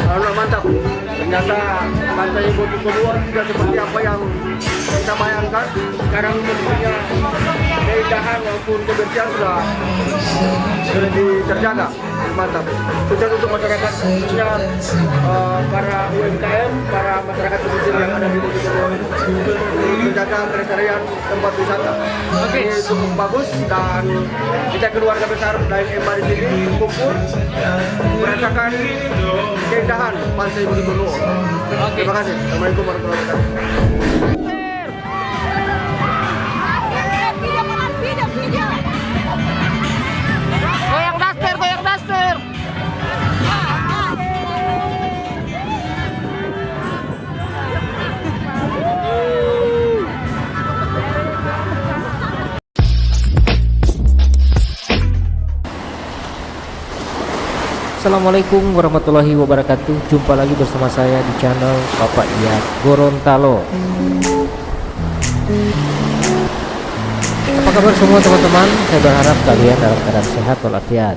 Alhamdulillah mantap. Ternyata pantai Botu Tolua tidak seperti apa yang kita bayangkan. Sekarang bentuknya keindahan maupun kebersihan sudah terjaga. Mantap. Sukses untuk masyarakat, khususnya para UMKM, para masyarakat pesisir yang ada di Botu Tolua untuk menjaga kelestarian tempat wisata. Ini cukup bagus dan kita keluarga besar dari EMA di sini berkumpul merasakan keindahan pantai Botu Tolua. Terima kasih. Assalamualaikum warahmatullahi wabarakatuh. Goyang daster. Assalamualaikum warahmatullahi wabarakatuh. Jumpa lagi bersama saya di channel Bapak Iyad Gorontalo. Apa kabar semua teman-teman? Saya berharap kalian dalam keadaan sehat walafiat.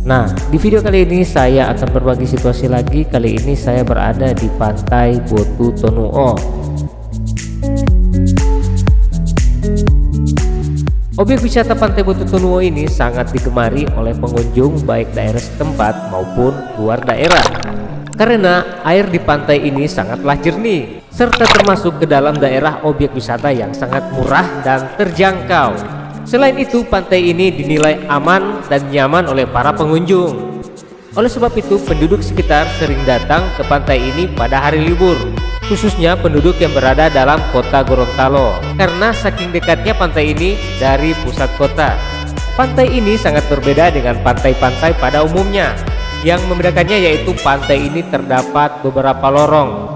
Nah, di video kali ini saya akan berbagi situasi lagi. Kali ini saya berada di pantai Botu Tolua. Objek wisata pantai Botu Tolua ini sangat digemari oleh pengunjung baik daerah setempat maupun luar daerah. Karena air di pantai ini sangatlah jernih, serta termasuk ke dalam daerah objek wisata yang sangat murah dan terjangkau. Selain itu, pantai ini dinilai aman dan nyaman oleh para pengunjung. Oleh sebab itu, penduduk sekitar sering datang ke pantai ini pada hari libur, khususnya penduduk yang berada dalam kota Gorontalo, karena saking dekatnya pantai ini dari pusat kota. Pantai ini sangat berbeda dengan pantai-pantai pada umumnya. Yang membedakannya yaitu pantai ini terdapat beberapa lorong.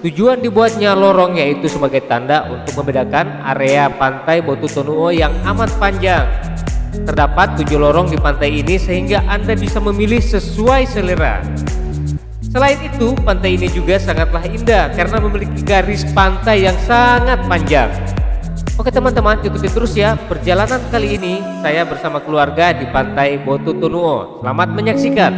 Tujuan dibuatnya lorong yaitu sebagai tanda untuk membedakan area pantai Botu Tolua yang amat panjang. Terdapat 7 lorong di pantai ini sehingga Anda bisa memilih sesuai selera. Selain itu, pantai ini juga sangatlah indah karena memiliki garis pantai yang sangat panjang. Oke teman-teman, ikuti terus ya perjalanan kali ini saya bersama keluarga di pantai Botu Tolua. Selamat menyaksikan.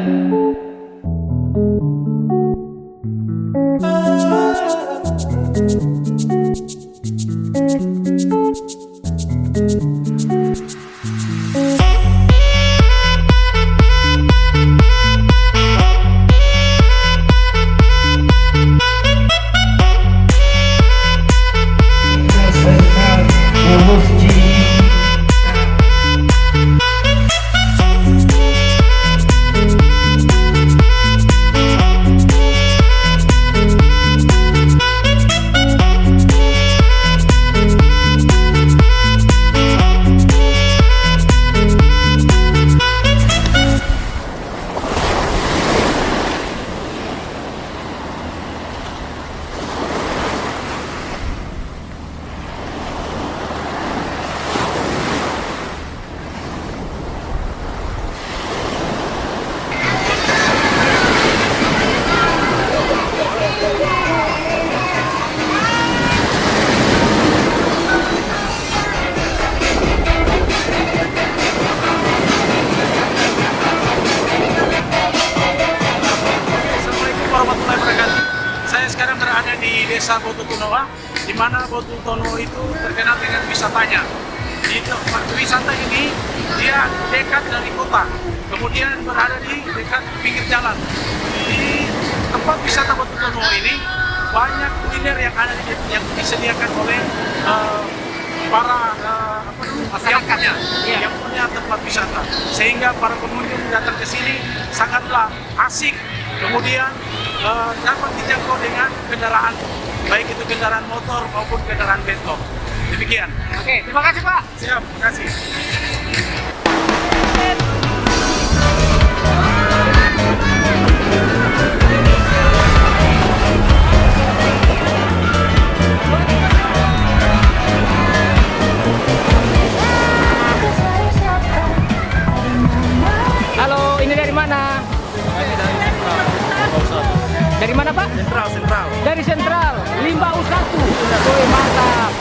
Desa Botu Tolua, di mana Botu Tolua itu terkenal dengan wisatanya. Di tempat wisata ini dia dekat dari kota, kemudian berada di dekat pinggir jalan. Di tempat wisata Botu Tolua ini banyak kuliner yang ada yang disediakan oleh para masyarakatnya yang punya tempat wisata, sehingga para pengunjung datang ke sini sangatlah asik. Kemudian dapat dijangkau dengan kendaraan, baik itu kendaraan motor maupun kendaraan bentor. Demikian. Oke, terima kasih Pak. Siap, terima kasih. Halo, ini dari mana? Dari mana Pak? Sentral. Dari Sentral, Limbau 1. Woi, mantap.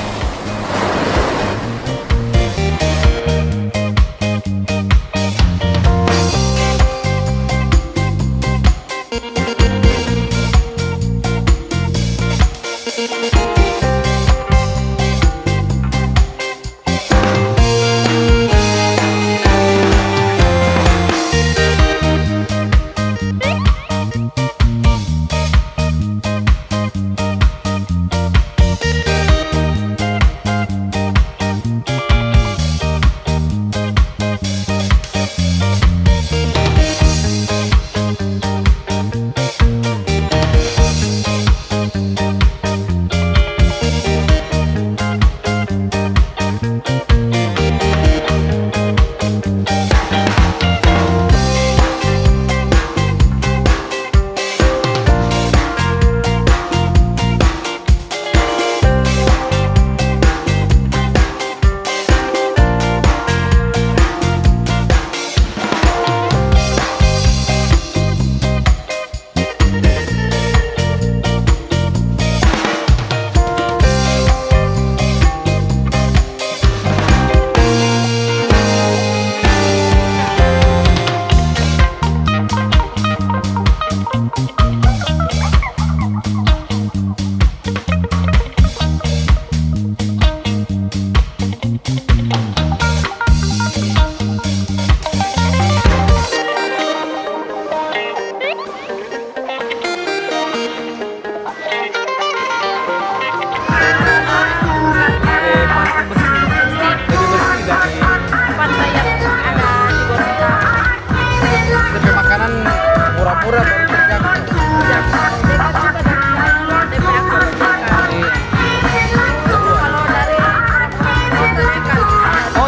Oh,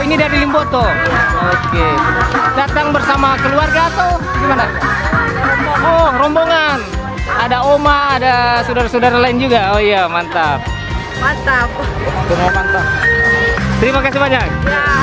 ini dari Limboto. Oke. Datang bersama keluarga atau gimana? Oh, rombongan. Ada oma, ada saudara-saudara lain juga. Oh iya, mantap. Mantap. Semua mantap. Terima kasih banyak. Ya.